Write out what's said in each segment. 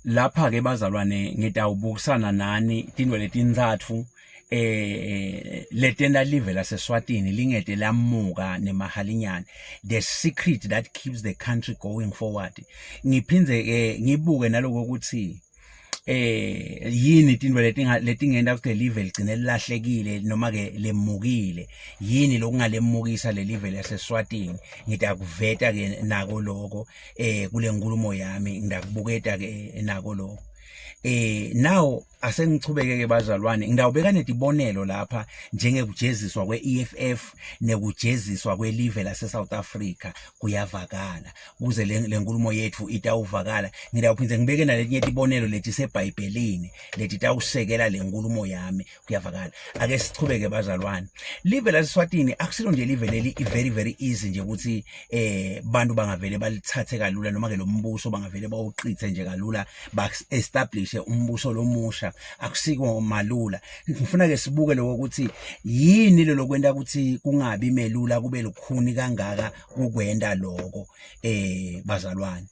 Lapha ke bazalwane ngitawubukisana nani tintfo letintsatfu letenta live laseSwatini lingete lamuka nemahalinyane, the secret that keeps the country going forward. Ngiphindze ngibuke naloko ukuthi yini tintfo letingenta ukuthi live ligcine lilahlekile noma ke lemukile, yini lokungalemukisa lelive laseSwatini. Ngitakuveta ke nako lokho kule nkulumo yami, ngidakubuketa ke nako lokho. Now asengichubeke ke bazalwane, ngidawubeka netibonelo lapha njengekujeziswa kwe-EFF nekujeziswa kwelive lase-South Africa kuyavakala, kuze le nkulumo yethu itawuvakala. Ngidawuphindze ngibeke naletinye tibonelo letisebhayibhelini letitawusekela le nkulumo yami, kuyavakala. Ake sichubeke bazalwane. Live laseSwatini akusilo nje live leli very easy nje ukuthi bantu bangavele balithathe kalula, noma ke lo mbuso bangavele bawuqithe nje kalula ba-establish umbuso lomusha. Akusiko malula. Ngifuna ke sibuke lokho ukuthi yini lo kwenda ukuthi kungabi melula kube lukhuni kangaka ukwenda lokho bazalwane.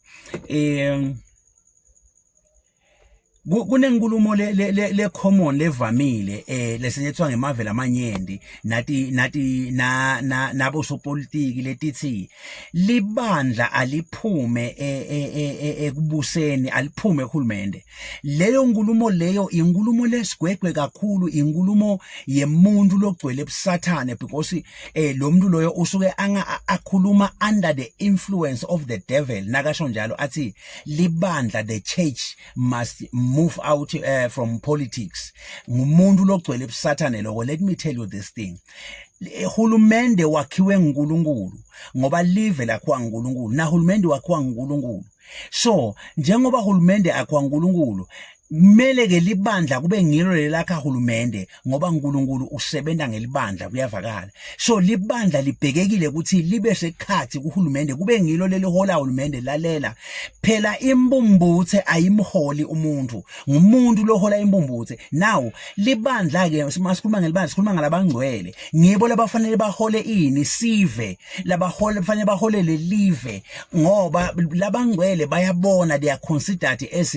Kunenkulumo le common levamile lesenyethwa ngemavela amanyenti nabo sopolitiki letithi libandla aliphume ekubuseni, aliphume ekhulumende. Leyo nkulumo leyo inkulumo lesigwegwe kakhulu, inkulumo yemuntu logcwele ebusathane, because lo muntu loyo usuke akhuluma under the influence of the devil. Nakasho njalo athi libandla, the church must move out from politics. Ngumuntu logcwele ebusathane lokho. Let me tell you this thing. Hulumende wakhiwe nguNkulunkulu ngoba live lakhiwa nguNkulunkulu, na hulumende wakhiwa nguNkulunkulu. So njengoba hulumende akhiwa nguNkulunkulu, kumele ke libandla kube ngilo lelakha hulumende ngoba uNkulunkulu usebenza ngelibandla, kuyavakala. So libandla libhekekile ukuthi libe sekhathi kuhulumende kube ngilo lelihola hulumende. Lalela phela, imbumbuthe ayimholi umuntu, ngumuntu lohola imbumbuthe. Now libandla ke masikhuluma ngelibandla sikhuluma ngalabangcwele, ngibo labafanele bahole ini sive, labahole kufanele bahole lelive ngoba labangcwele bayabona, they are considered as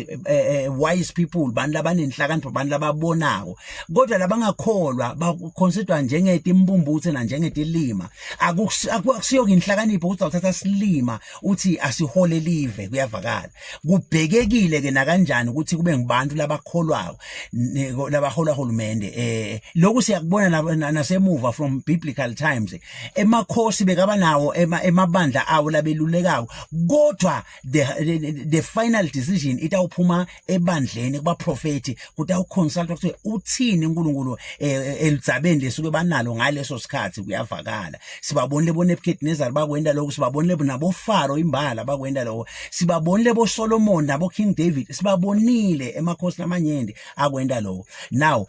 wise people, bantu labanenhlakanipho, bantu lababonako. Kodwa labangakholwa baconsider njengetimbumbuthe na njengetilima. Akusiyo inhlakanipho ukuthi uthatha silima uthi asihole live, kuyavakala. Kubhekekile ke nakanjani ukuthi kube ngibantu labakholwayo labahola hulumende. Lokhu siyakubona nasemuva from biblical times. Emakhosi bekaba nawo emabandla awo labelulekayo, kodwa the final decision itawuphuma ebandleni kuba prophet, kuta uconsult ukuthi uthini uNkulunkulu elidzabeni lesuke banalo ngaleso sikhathi, kuyavakala. Sibabonile boNebukadnezar bakwenda lokho, sibabonile nabo Faro imbala bakwenda lokho, sibabonile bo Solomon nabo King David, sibabonile emakhosi lamanyenti akwenda lokho. Now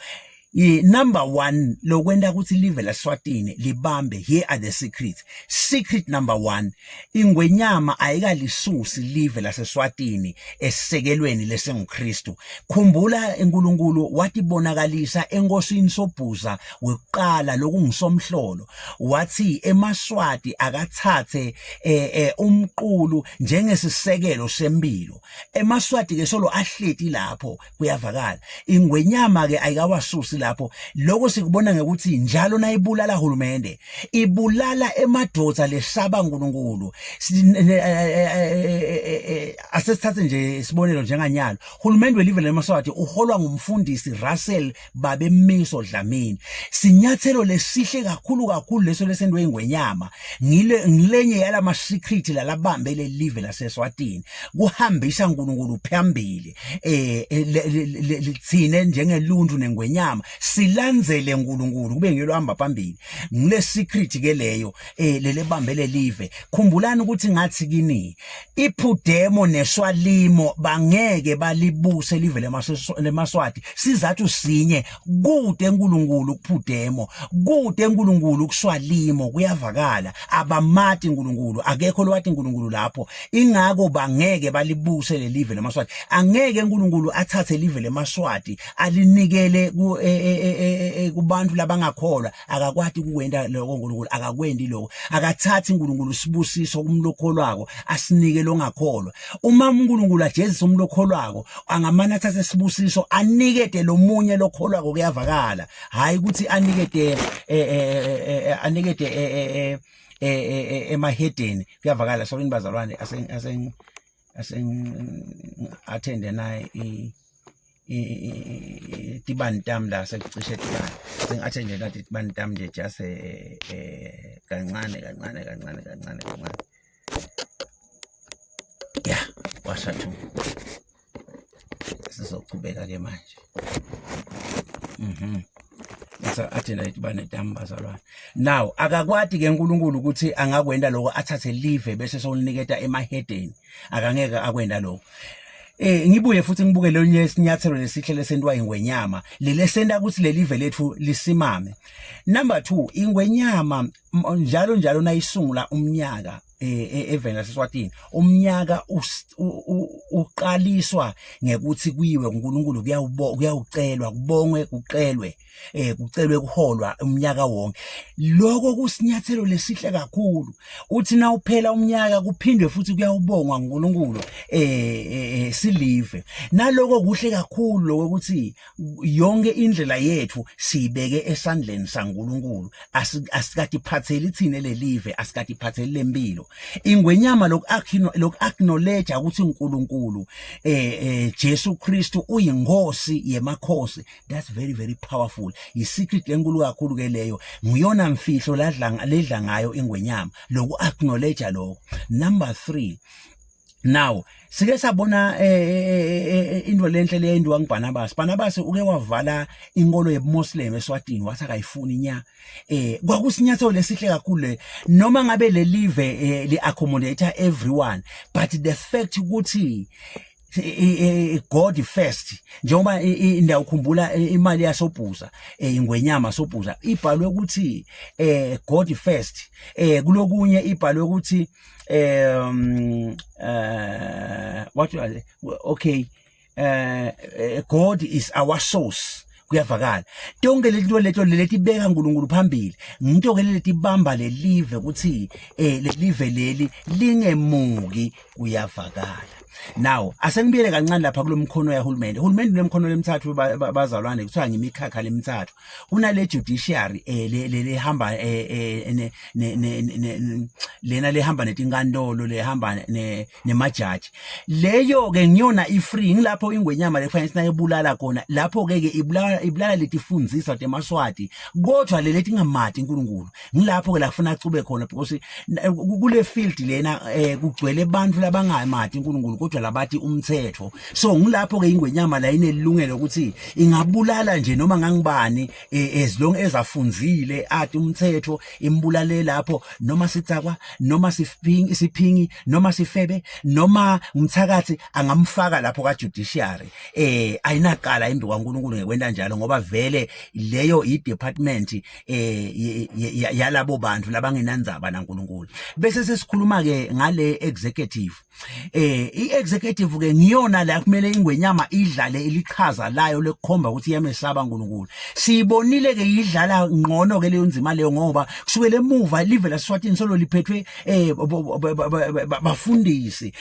number one lokwenda ukuthi live laseSwatini libambe, here are the secrets. Secret number one, ingwenyama ayikalisusi live laseSwatini esisekelweni lesenguKristu. Khumbula uNkulunkulu watibonakalisa enkosini Sobhuza wekuqala lokungisomhlolo, wathi eMaswati akathathe umqulu njengesisekelo sempilo. eMaswati ke solo ahleti lapho, kuyavakala. Ingwenyama ke ayikawasusi lapho. Lokho sikubona ngekuthi njalo nayibulala hulumende, ibulala emadoda lesaba uNkulunkulu. Asesithathe nje isibonelo njenganyalo, hulumende welive leMaswati uholwa ngumfundisi Russell Babemiso Dlamini. Sinyathelo lesihle kakhulu leso lesendwe ingwenyama. Ngilenye yala ma secret lalabambe le live laseSwatini, kuhambisa uNkulunkulu phambili. Litsine njengeluntu nengwenyama silandzele uNkulunkulu kube ngilo hamba phambili. Ngile secret ke leyo lele bambele live. Khumbulani ukuthi ngathi kini iphudemo neswalimo bangeke balibuse live leMaswati sizathu sinye, kude uNkulunkulu kuphudemo, kude uNkulunkulu kuswalimo, kuyavakala. Abamati uNkulunkulu, akekho lowathi uNkulunkulu lapho. Ingako bangeke balibuse le live leMaswati. Angeke uNkulunkulu athathe live leMaswati alinikele kubantu labangakholwa akakwati kuwenda lokho uNkulunkulu akakwendi lokho akathathi uNkulunkulu sibusiso kumlokholwako asinike longakholwa uma uNkulunkulu ajezisa umlokholwako angamana athathe sibusiso anikete lomunye lokholwako kuyavakala hayi ukuthi anikete emahedeni kuyavakala sonke bazalwane attende naye tibantam la sekucishe tibani sengathende nathi tibantam nje just kancane yeah washa tu sizoqhubeka ke manje Ngisa athena itibane tambazalwane now akakwati ke uNkulunkulu ukuthi angakwenda lokho athathe live bese sokuniketa emahedeni akangeke akwenda lokho ngibuye futhi ngibuke lonye isinyathelo lesihle lesentwa ingwenyama lelesenda ukuthi lelive lethu lisimame number 2 ingwenyama njalo nayisungula umnyaka evela seswatini umnyaka uqaliswa ngekuthi kuyiwe uNkulunkulu kuyawucelwa kubongwe kucelwe kuholwa umnyaka wonke lokho kusinyathelo lesihle kakhulu uthi na uphela umnyaka kuphindwe futhi kuyawubongwa uNkulunkulu silive naloko kuhle kakhulu lokuthi yonke indlela yethu sibeke esandleni saNkulunkulu asikati phatheli thina lelive asikati phatheli lempilo ingwenyama lokhu acknowledge ukuthi uNkulunkulu Jesu Kristu uyingosi yemakhosi that's very very powerful isecret lenkulu kakhulu ke leyo nguyona mfihlo ledla ngayo ingwenyama lokhu acknowledge lokho number 3 now sike sabona into lenhle leyendiwa nguBarnabas uke wavala inkolo yeMuslim eSwatini wathi akayifuni nya kwakusinyathelo lesihle kakhulu noma ngabe le live li accommodate everyone but the fact ukuthi God first njengoba ndiyakukhumbula imali yasobhuza ingwenyama sobhuza ibhalwe ukuthi God first kulokunye ibhalwe ukuthi what okay God is our source kuyavakala tonke leto letibeka uNkulunkulu phambili ngito ke letibamba lelive ukuthi lelive leli lingemuki kuyavakala now asengibiyele kancane lapha kulomkhono yahulumende unemkhono lemithathu bazalwane kuthiwa ngimikhakha lemithathu kunale judiciary lehamba lena lehamba netinkantolo lehamba nemajaji leyo ke ngiyona ifree ngilapho ingwenyama lefanele sinayebulala khona lapho ke ibulala letifundzisa temaswati kodwa lelethi ngamati uNkulunkulu ngilapho ke la kufuna acube khona because kule field lena kugcwele abantu labangamati uNkulunkulu kodwa labathi umthetho so ngilapho ke ingwenyama la inelungelo ukuthi ingabulala nje noma ngangibani as long as afunzile athi umthetho imbulale lapho noma sitsakwa noma siphingi noma sifebe noma umthakathi angamfaka lapho ka judiciary ayinaqala imbi kwaNkulunkulu ngekwenda njalo ngoba vele leyo idepartment yalabo bantu labangenandzaba naNkulunkulu bese sesikhuluma ke ngale executive i-executive ke ngiyona la kumele ingwenyama idlale ilichaza layo lekukhomba ukuthi iyamesaba uNkulunkulu sibonile ke idlala ngcono ke leyo nzima leyo ngoba kusukela emuva live laSwatini solo liphethwe bafundisi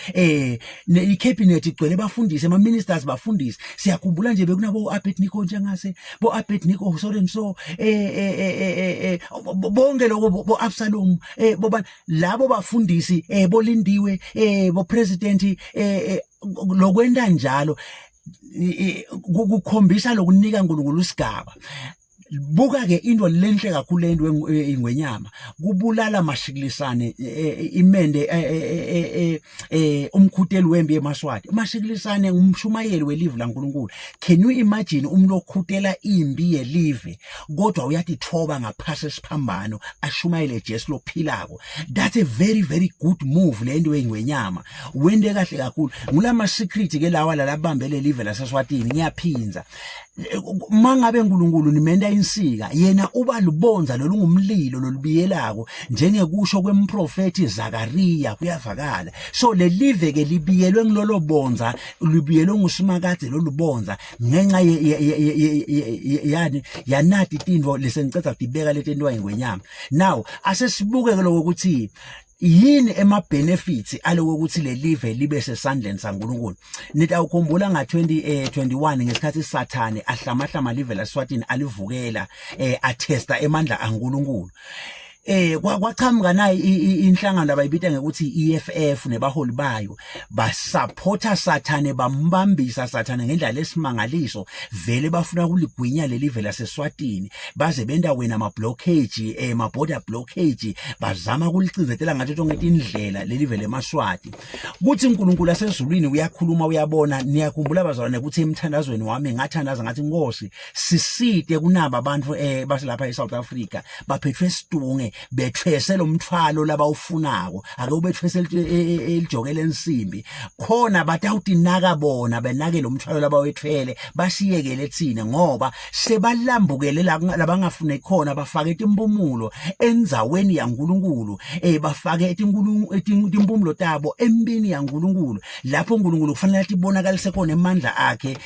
i-cabinet igcwele bafundisi ama ministers bafundisi siyakhumbula nje bekunabo Abednego njengase bo Abednego sorry so bonke lokho bo Absalom boba labo bafundisi bolindiwe bo president lokwenda njalo kukhombisa lokunika uNkulunkulu isigaba buka ke into lenhle kakhulu lento ingwenyama kubulala mashikilisane imende umkhuteli wembi emaswati mashikilisane ngumshumayeli welive laNkulunkulu can you imagine umlokhutela imbi yelive kodwa uyathi thoba ngaphasi esiphambano ashumayele Jesu lophilako that's a very very good move lento engwenyama wende kahle kakhulu ngulama secret ke lawa labambele live laseSwatini ngiyaphinza mangabe uNkulunkulu nimenda insika yena uba lubonza lolungumlilo lolibiyelako njengekusho kwemprofeti Zakariya kuyavakala. So le live ke libiyelwe ngilolo bonza libiyelwe nguSimakade lolubonza ngenxa yani yanati tindvo lesengiceda kudibeka letentiwa ingwenyama. Now asesibuke lokho ukuthi yini ema benefits aloko ukuthi le live libe sesandleni saNkulunkulu. Nitawukhumbula nga 2021 ngesikhathi Sathane ahlamahlama live laSwatini alivukela attesta emandla aNkulunkulu. Kwaqhamuka nayo inhlangano abayibita ngekuthi EFF nebaholi bayo basupporta Sathane bambambisa Sathane ngendlela esimangaliso vele bafuna kuligwinya lelive laseSwatini baze benda wena ama blockage ma border blockage bazama kulicinzetela ngathi tonke indlela lelive leMaswati. Kuthi uNkulunkulu asezulwini uyakhuluma uyabona. Niyakhumbula bazalwane ukuthi emthandazweni wami ngathandaza ngathi Nkosi siside kunaba abantu baselapha eSouth Africa baphethwe sidunge bethwese lo mthwalo labawufunako ake ubethwese elijokele ensimbi khona batawuthi naka bona benake lo mthwalo labawethwele basiyekele thina ngoba sebalambukele labangafune khona bafake impumulo enzaweni yaNkulunkulu bafake impumulo tabo empini yaNkulunkulu lapho uNkulunkulu kufanele tibonakalise khona emandla akhe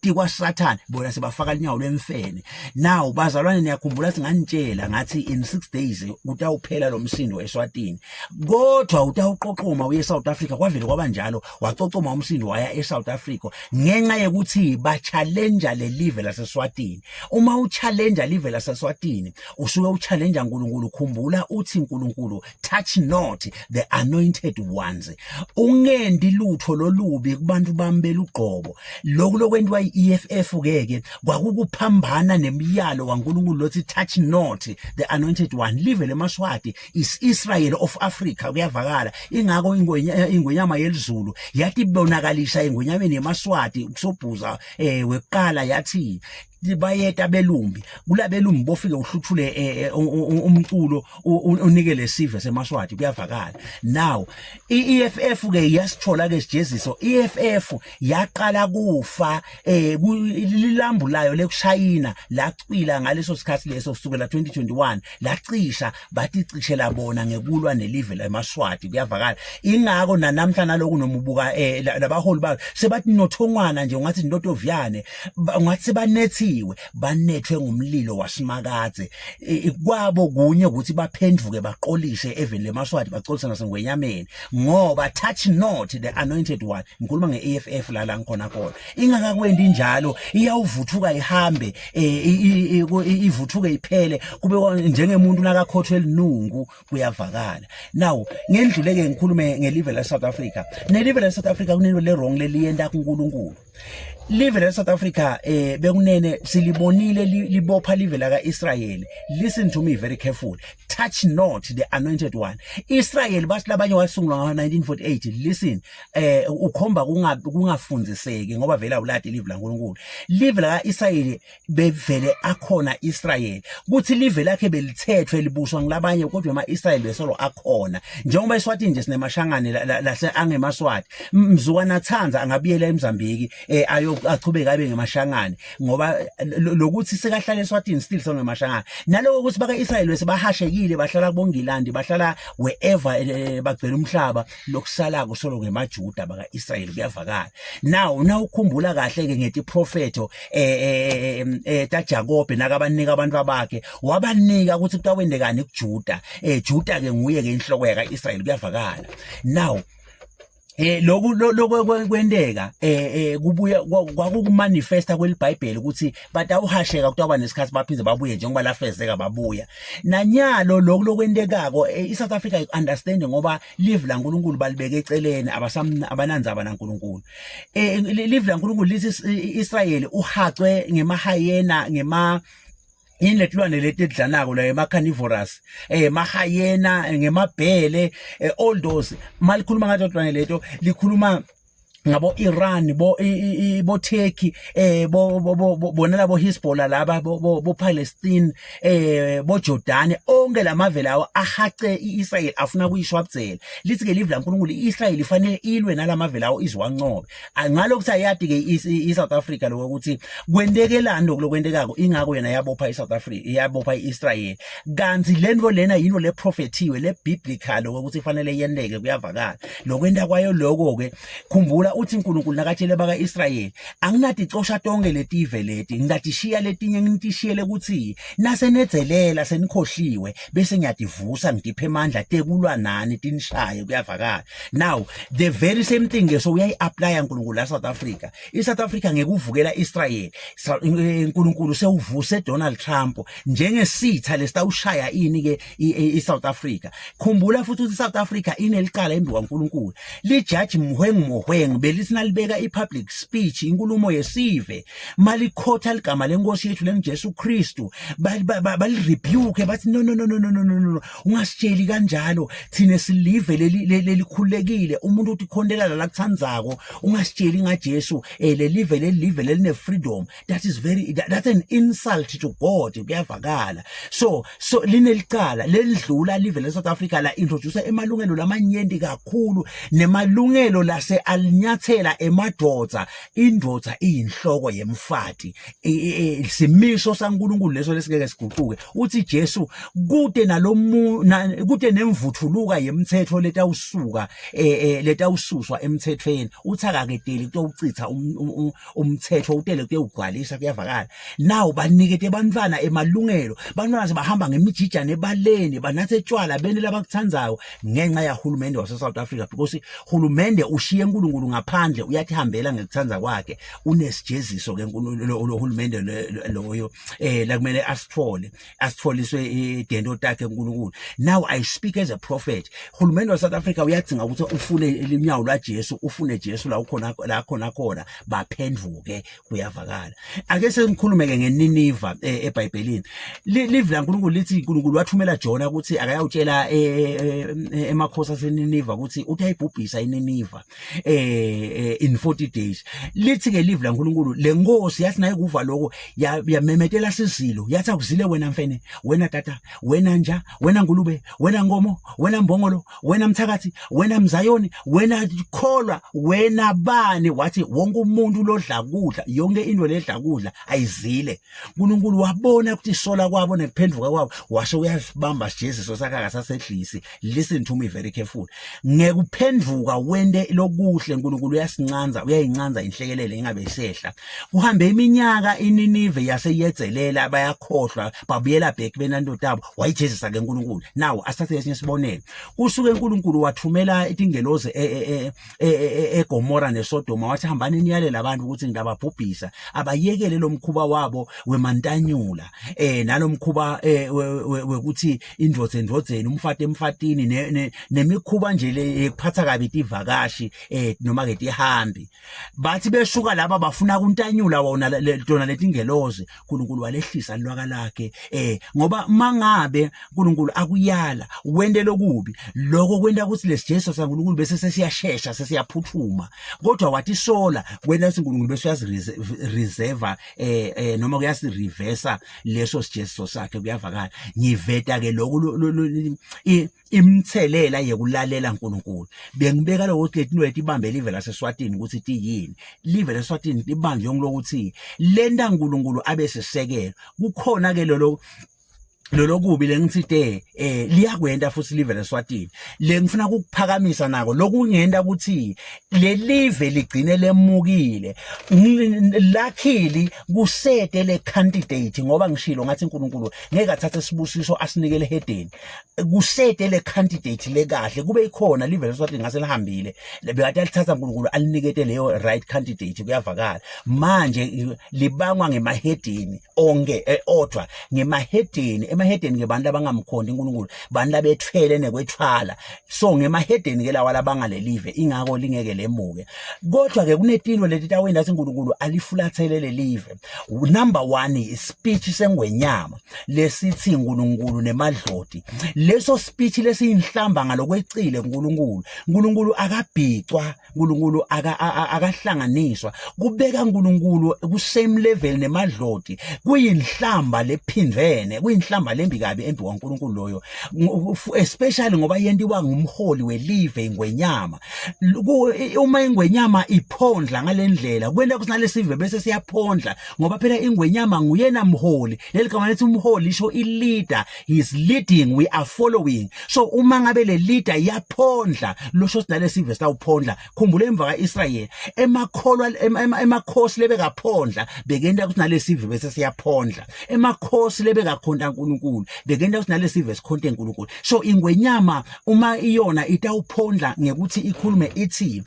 tikwa Sathane bona sebafaka inyawo lemfene. Now bazalwane niyakhumbula singanitshela ngathi in 6 days utawuphela lo msindo eSwatini kodwa utawuqoqoma uye eSouth Africa kwavele kwabanjalo waqoqoma umsindo waya eSouth Africa ngenxa yokuthi ba challenge le live laseSwatini. Uma uchallenge live laseSwatini usuke uchallenge uNkulunkulu. Khumbula uthi uNkulunkulu touch not the anointed ones, ungendi lutho lolubi kubantu bambela ugqobo. Lokwenziwa iEFF keke kwakukuphambana nemiyalo kaNkulunkulu lothi touch not the anointed one. Live leMaswati is Israel of Africa kuyavakala. Ingako ingwenyama yelizulu yathi bonakalisa ingwenyameni yeMaswati kusobhuza weqala yathi bayeta belumbi kulabelumbi bofike uhluthule umculo unikele sive seMaswati kuyavakala. Now iEFF ke yasithola ke sijeziso. iEFF yaqala kufa lilambu layo lekushayina lacwila ngaleso sikhathi leso kusukela 2021 lacisha bathi cishela bona ngekulwa nelive leMaswati kuyavakala. Ingako namhla naloku nomubuka labaholi bayo sebathi nothongwana nje ungathi indoto vyane ungathi sebanethi banethwe ngumlilo waSimakade kwabo kunye ukuthi baphenduke baqolishe even leMaswati baqolisa nasengwenyameni ngoba touch not the anointed one. Ngikhuluma ngeEFF la ngikhona khona ingakakwendi njalo iyawuvuthuka ihambe ivuthuke iphele kube njengemuntu nakakhothwe elinungu kuyavakala. Now ngendluleke ngikhulume ngelive laseSouth Africa. Nelive laseSouth Africa kunento le wrong leliyenda kuNkulunkulu. Live la South Africa bekunene silibonile libopha live la kaIsrael. Listen to me very careful. Touch not the anointed one. Israel bathi labanye wasungulwa ngo1948. Listen ukhomba kungafundziseki ngoba vela ulati live la uNkulunkulu. Live la kaIsrael bevele akhona Israel. Kuthi live lakhe belithethwe libuswa ngilabanye kodwa emaIsrael besolo akhona. Njengoba eSwatini nje sinemashangane lase angeMaswati. Mzukwana Thanza angabiyela eMzambiki achubeka abe ngemashangane ngoba lokuthi sekahlala eSwatini still songemashangane naloko ukuthi baka Israel bese bahashekile bahlala kubongilandi bahlala wherever bagcwele umhlaba lokusala kusolo ngemajuda baka Israel kuyavakala. Now ukhumbula kahle ke ngethi propheto taJakobe nakabanika abantu bakhe wabanika ukuthi kutawendekani kuJuda. Juda ke nguye ke inhloko yaka Israel kuyavakala. Now lokho kwendeka kubuya kwakumanifesta kweliBhayibheli ukuthi batawuhasheka kuthiwa nesikhathi baphindze babuye njengoba lafezeka babuya nanyalo lokwendekako iSouth Africa understand ngoba live la uNkulunkulu balibeke eceleni abananzaba naNkulunkulu. Live la uNkulunkulu lithi Israel uhacwe ngemahayena inletilwane letidlanako la ema-carnivorous mahayena ngemabhele all those malikhuluma ngathi leto likhuluma ngabo Iran bo Turkey bona labo Hezbollah laba bo Palestine bo Jordan onke lamave lawo ahace iIsrael afuna kuyishwabuzela lithi ke live la uNkulunkulu iIsrael ifanele ilwe nalamave lawo izwanqobe ngalokuthi ayadi ke iSouth Africa lokuthi kwentekelani lokwendekako ingako yena yabopha iSouth Africa yabopha iIsrael kanti lento lena yinto le prophethiwe le biblical ukuthi ifanele yendeke kuyavakala lokwenda kwayo lokho ke khumbula uthi uNkulunkulu nakatshele baka Israel anginati cosha tonke letive leti ngingatishiya letinye ngitishiyele ukuthi nasenedzelela senikhohliwe bese ngiyadivusa ngidiphe amandla tekulwa nani tinishaye kuyavakala now the very same thing so uyayi-apply uNkulunkulu la South Africa iSouth Africa ngekuvukela Israel uNkulunkulu sewuvuse Donald Trump njengesitha lesitawushaya ini ke iSouth Africa khumbula futhi ukuthi iSouth Africa inelicala embi kwaNkulunkulu lijudge muhwengu belisina libeka ipublic speech inkulumo yesive malikhotha ligama lenkosi yethu lengiJesu Kristu balirebuke bathi no ungasitsheli kanjalo thine silive lelikhulekile umuntu uthi khondela la kuthandzako ungasitsheli ngaJesu lelive line freedom that's an insult to God kuyavakala so linelicala lelidlula live le South Africa la introduce emalungelo lamanyenti kakhulu nemalungelo lase alinyathela emadodza indodza iyinhloko yemfati isimiso saNkulunkulu leso lesingeke siguquke uthi Jesu kude nemvuthuluka yemthetho letawususwa emthethweni uthi akaketeli kutowuchitha umthetho utele kutewugcwalisa kuyavakala now banikete bantwana emalungelo bantwana sebahamba ngemijijana ebaleni banathe tshwala bene labakuthandayo ngenxa yahulumende wase South Africa because hulumende ushiye uNkulunkulu ngaphandle uyathi hambela ngekuthanza kwakhe unesijeziso ke uhulumende loyo la kumele asitholiswe idendo takhe uNkulunkulu now I speak as a prophet hulumende wa South Africa uyadzinga ukuthi ufune elinyawo laJesu ufune Jesu la khona baphendvuke kuyavakala ake sengikhulume ke ngeNiniva eBhayibhelini live la uNkulunkulu lithi uNkulunkulu wathumela Jona ukuthi akayawutshela emakhosi aseNiniva ukuthi utayibhubhisa iNiniva in 40 days lithi ke live la uNkulunkulu lenkosi yathi naye kuva lokho yamemetela sizilo yathi akuzile wena mfene wena tata wena nja wena ngulube wena ngomo wena mbongolo wena mthakathi wena mzayoni wena kholwa wena bani wathi wonke umuntu lodla kudla yonke into ledla kudla ayizile uNkulunkulu wabona ukuthi sola kwabo nekuphendvuka kwabo washo uyasibamba Jesu sakhe akasasedlisi listen to me very careful ngekuphendvuka wende lokuhle uNkulunkulu uyayincanza inhlekelele ingabe isehla kuhambe iminyaka iNinive yaseyedzelela bayakhohlwa babuyela back benandodabo wayijezisa ke uNkulunkulu now asathe esinye sibonele kusuke uNkulunkulu wathumela itingelozi eGomora neSodoma wathi hambani niyalela abantu ukuthi ngiyababhubhisa abayekele lo mkhuba wabo wemantanyula nalomkhuba wekuthi indvodza endvodzeni umfati emfatini nemikhuba nje ekuphatha kabi ivakashi noma ke tihambi bathi besuka laba bafuna kuntanyula wona lona letingelozi uNkulunkulu walehlisa lwaka lakhe ngoba mangabe uNkulunkulu akuyala wende lokubi lokho kwenda ukuthi lesijesu saNkulunkulu bese sesiyashesha sesiyaphuthuma kodwa wathi sola kwenda uNkulunkulu bese uyazireserva noma kuyasireversa leso sijesu sakhe kuyavakala ngiveta ke lokho imthelela yekulalela uNkulunkulu bengibeka lokho ukuthi into etibambe live laseSwatini ukuthi tiyini live laseSwatini libanje ngokuthi lenta uNkulunkulu abesisekelo kukhona ke lolokubi lengithite liyakwenda futhi live leSwatini lengifuna ukuphakamisa nako lokungenda ukuthi le live ligcine lemukile lakhili kusete le candidate ngoba ngishilo ngathi uNkulunkulu ngeke athathe sibusiso asinikele hedeni kusete le candidate lekahle kube ikhona live leSwatini ngase lihambile bekade alithatha uNkulunkulu alinikete leyo right candidate kuyavakala manje libangwa ngemahedeni onke odwa ngemahedeni emahedeni ke bantu abangamkhonti uNkulunkulu bantu labethwele nekwethwala so ngemahedeni ke lawa labangale live ingako lingeke lemuke kodwa ke kunetilo leti tawenda uNkulunkulu alifulathele le live number 1 speech sengwenyama lesithi uNkulunkulu nemadloti leso speech lesiyinhlamba ngalokwecile uNkulunkulu akabhicwa uNkulunkulu akahlanganiswa kubeka uNkulunkulu ku same level nemadloti kuyinhlamba lephindvene kuyinhlamba lembi kabi embi kwaNkulunkulu loyo especially ngoba yentiwa ngumholi welive ingwenyama uma ingwenyama iphondla ngalendlela kwenda kusinalesive bese siyaphondla ngoba phela ingwenyama nguyena mholi leligama lethi umholi isho ileader he is leading we are following so uma ngabe le leader iyaphondla losho sinalesive sawuphondla khumbula emva kaIsrayeli emakhosi lebekaphondla bekenda kusinalesive bese siyaphondla emakhosi lebekakhonta uNkulunkulu bekenda kusinalesive sikhonte uNkulunkulu so ingwenyama uma iyona itawuphondla ngekuthi ikhulume ithi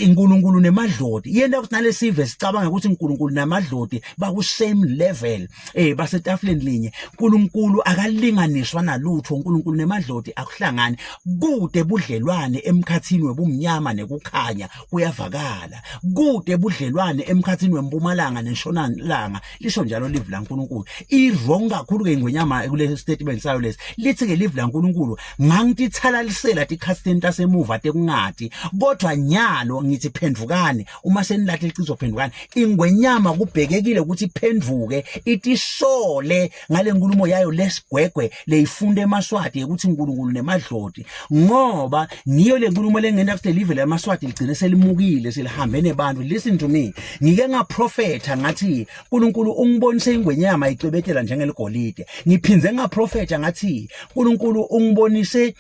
uNkulunkulu nemadloti yenda kusinalesive sicabanga ukuthi uNkulunkulu namadloti baku same level basetafuleni linye uNkulunkulu akalinganiswa nalutho uNkulunkulu nemadloti akuhlangani kude budlelwane emkhathini webumnyama nekukhanya kuyavakala kude budlelwane emkhathini wempumalanga neshonalanga lisho njalo live la uNkulunkulu iwrong kakhulu ke ingwenyama kule statement sayo lesi lithi ke live la uNkulunkulu ngangitithalalisela tikhathini tasemuva tekungati kodwa nyalo ngithi phendvukani uma senilathi liqizo phendvukani ingwenyama kubhekekile ukuthi iphendvuke itisole ngale nkulumo yayo lesigwegwe leyifunde emaswati ukuthi uNkulunkulu nemadloti ngoba niyo le nkulumo lengena kuthi live lamaswati ligcine selimukile selihambe nebantu listen to me ngike ngaprofeta ngathi uNkulunkulu ungibonise ingwenyama icebethela njengeligolide ngiphinze ngaprofeta ngathi uNkulunkulu ungibonise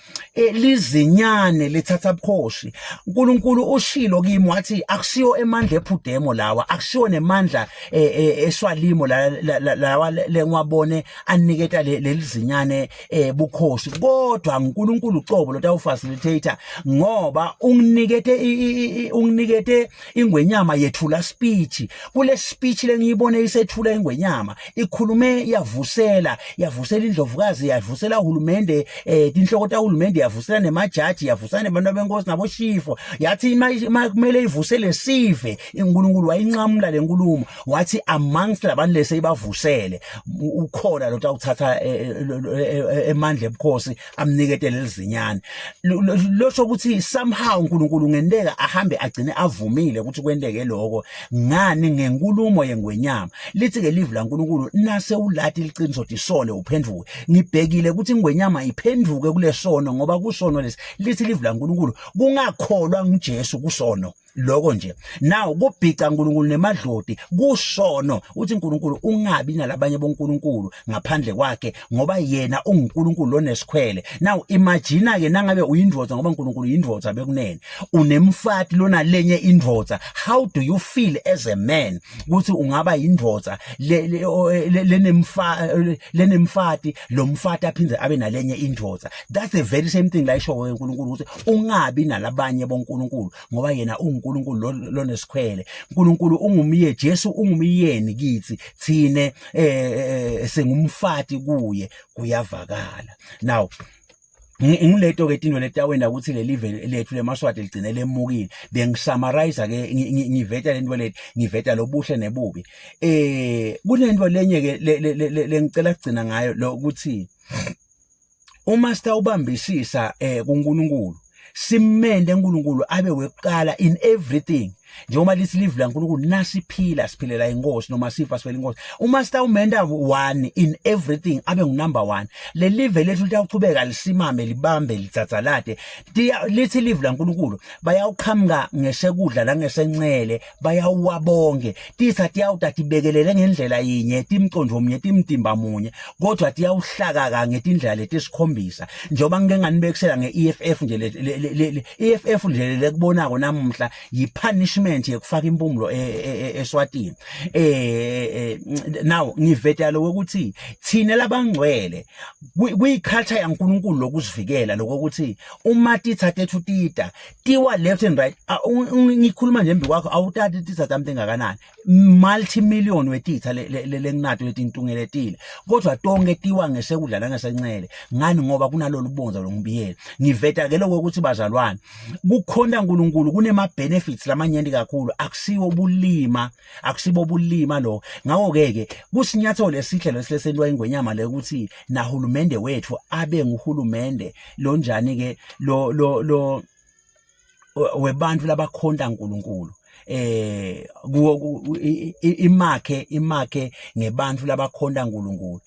lizinyane lethatha bukhoshi uNkulunkulu ushilo kimi wathi akusiyo emandla ephudemo lawa akusiyo nemandla eswalimo lawa lengwabone aniketa lelizinyane bukhoshi kodwa uNkulunkulu ucobo lotawu facilitator ngoba unginikete ingwenyama yethula speech kule speech lengiyibone isethula ingwenyama ikhulume yavusela indlovukazi yavusela uhulumende tinhloko tahulumende yavusela nemajaji yavusela nabantu benkosi naboshifo yathi kumele ivusele sive uNkulunkulu wayinqamula lenkulumo wathi amongst labantu leseyibavusele ukhona lo tawuthatha emandla ebukhosi amnikete lezinyane losho ukuthi somehow uNkulunkulu ngendeka ahambe agcine avumile ukuthi kwendeke lokho ngani ngenkulumo yengwenyama lithi ke live la uNkulunkulu nase ulathi liqiniso tisole uphendvuke ngibhekile ukuthi ingwenyama iphendvuke kulesono ngoba kusono lesi lithi live la uNkulunkulu kungakholwa nguJesu kusono lokho nje now kubhica uNkulunkulu nemadloti kusono uthi uNkulunkulu ungabi nalabanye boNkulunkulu ngaphandle kwakhe ngoba yena uNkulunkulu lonesikhwele now imagine ke nangabe uyindvodza ngoba uNkulunkulu uyindvodza bekunene unemfati lona lenye indvodza how do you feel as a man ukuthi ungaba yindvodza lenemfati lo mfati aphindze abe nalenye indvodza that's the very same thing la isho uNkulunkulu ukuthi ungabi nalabanye boNkulunkulu ngoba yena uNkulunkulu lonesikhwele uNkulunkulu ungumye Jesu ungumyeni kithi thine sengumfati kuye kuyavakala now ngileto ke into letawenda ukuthi le live lethu lemaswati ligcine lemukile bengisummarize ke ngiveta lento lethi ngiveta lobuhle nebubi kunento lenye ke lengicela kugcina ngayo lo ukuthi uma sitawubambisisa kuNkulunkulu simende uNkulunkulu abe weqala in everything njengoba lithi live la uNkulunkulu nasiphila siphilela inkosi noma sifa sifela inkosi uma sitawumenda one in everything abe ngunumber 1 le live lethu litawuchubeka lisimame libambe lithathalade lithi live la uNkulunkulu bayawuqhamuka ngesekudla la ngesencele bayawabonge tisathi yawutathi ngendlela yinye timconjo munye timtimba munye kodwa tiyawuhlaka ka ngetindlela letisikhombisa njengoba ngike nganibekisela ngeEFF nje le EFF nje lekubonako namuhla yipunishment agreement yekufaka impumulo eSwatini now ngiveta lokuthi thina labangcwele kuyiculture yaNkulunkulu lokuzivikela lokuthi uma tithathe thutita tiwa left and right ngikhuluma nje embi kwakho awutati tithatha something ngakanani multi-million wetitha leninato letintungeletile kodwa tonke tiwa ngesekudla nangesencele ngani ngoba kunalolu bonza longibiyela ngiveta ke lokho ukuthi bazalwane kukhonda uNkulunkulu kunema benefits lamanyenti kakhulu akusiwo bulima lo ngako ke kusinyathelo lesihle lesilesenwa ingwenyama le ukuthi nahulumende wethu abe nguhulumende lonjani ke lo webantu labakhonda uNkulunkulu imakhe ngebantu labakhonda uNkulunkulu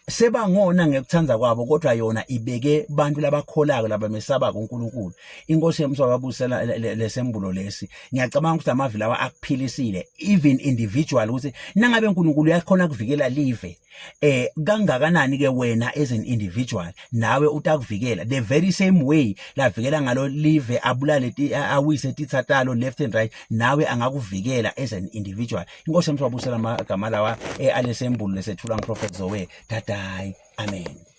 sebangona ngekuthanza kwabo kodwa yona ibeke bantu labakholako labamesaba kuNkulunkulu inkosi yemswa babusela lesembulo lesi ngiyacabanga ukuthi amavi lawa akuphilisile even individual ukuthi nangabe uNkulunkulu uyakhona kuvikela live kangakanani ke wena as an individual nawe utakuvikela the very same way lavikela ngalo live abulale awise tithatalo left and right nawe angakuvikela as an individual inkosi yemswa babusela amagama lawa alesembulo lesethula ngiprophet Zoe. Amen.